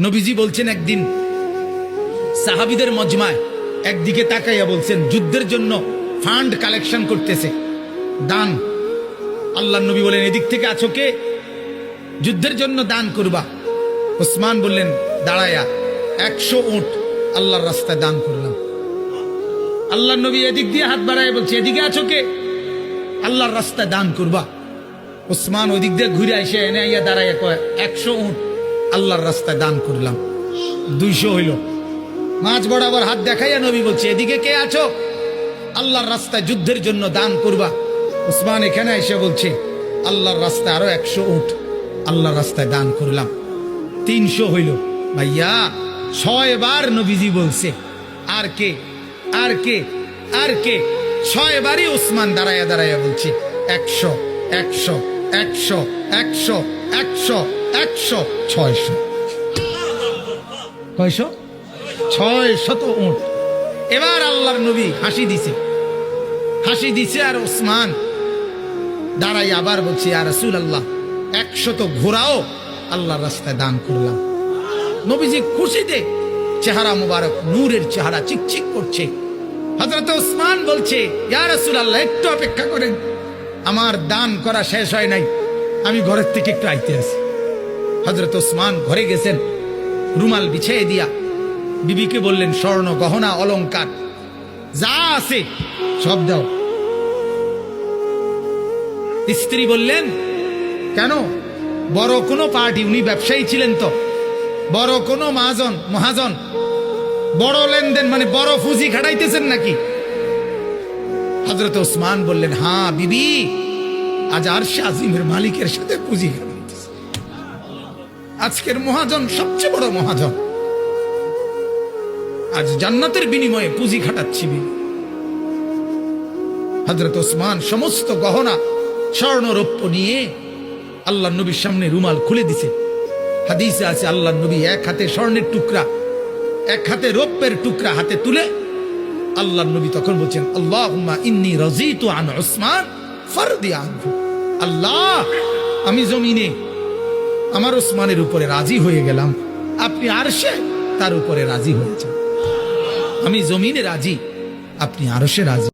নবীজি বলছেন একদিন সাহাবীদের মজমায় একদিকে তাকাইয়া বলছেন যুদ্ধের জন্য ফান্ড কালেকশন করতেছে, দান। আল্লাহ নবী বলেন এদিক থেকে আছো কে? যুদ্ধের জন্য দান করবা। ওসমান বললেন দাঁড়ায়া 100 উট আল্লাহর রাস্তায় দান করলাম। আল্লাহ নবী এদিক দিয়ে হাত বাড়ায় বলছে এদিকে আছো কে? আল্লাহর রাস্তায় দান করবা। ওসমান ওই দিক দিয়ে ঘুরে এসে এনে আইয়া দাঁড়াইয়া কয় 100 উট আল্লাহর রাস্তায় দান করলাম। 200 হইল। মাঝ বরাবর হাত দেখাইয়া নবী বলছে এদিকে কে আছো? আল্লাহর রাস্তায় যুদ্ধের জন্য দান করবা। ওসমান এখানে এসে বলছে আল্লাহর রাস্তায় আরো 100 উট আল্লাহর রাস্তায় দান করলাম। 300 হইল। ভাইয়া 6 বার নবীজি বলছে আর কে, আর কে, আর কে? 6 বারই ওসমান দাঁড়াইয়া দাঁড়াইয়া বলছে 100, 100, 100, 100, 100, 100, 600। কয়শো? 600 উট। এবার আল্লাহর নবী হাসি দিছে, হাসি দিছে। আর ওসমান দাঁড়াই আবার বলছে ইয়া রাসূলুল্লাহ 100 ঘোড়াও আল্লাহর রাস্তায় দান করলাম। নবীজি খুশিতে চেহারা মুবারক নূরের চেহারা চিকচিক করছে। হযরত ওসমান বলছে ইয়া রাসূলুল্লাহ একটু অপেক্ষা করেন, আমার দান করা শেষ হয় নাই, আমি ঘরের থেকে একটু আইতে আছি। হযরত ওসমান ঘরে গেছেন, রুমাল বিছিয়ে দিয়া বিবিকে বললেন স্বর্ণ গহনা অলংকার যা আছে সব দাও। স্ত্রী বললেন কেন? বড় কোনো পার্টি, উনি ব্যবসায়ী ছিলেন তো, বড় কোনো মহাজন, বড় লেনদেন মানে বড় পুঁজি খাটাইতেছেন নাকি? হযরত ওসমান বললেন হ্যাঁ বিবি, আজ আরশে আজিমের মালিকের সাথে পুঁজি খাটাইতেছে। আজকের মহাজন সবচেয়ে বড় মহাজন, আজ জান্নাতের বিনিময়ে পুঁজি খাটাচ্ছি বিবি। হযরত ওসমান সমস্ত গহনা স্বর্ণ রৌপ্য নিয়ে আল্লাহ নবীর সামনে রুমাল খুলে দিছে। হাদিসে আছে আল্লাহ নবী এক হাতে স্বর্ণের টুকরা, এক হাতে রৌপ্যের টুকরা হাতে তুলে আল্লাহ নবী তখন বলছেন আল্লাহুম্মা ইন্নী রাযীতু আন উসমান ফারদি আনহু। আল্লাহ আমি জমিনে আমার ওসমানের উপরে রাজি হয়ে গেলাম, আপনি আরশে তার উপরে রাজি হয়েছেন। আমি জমিনে রাজি, আপনি আরশে রাজি।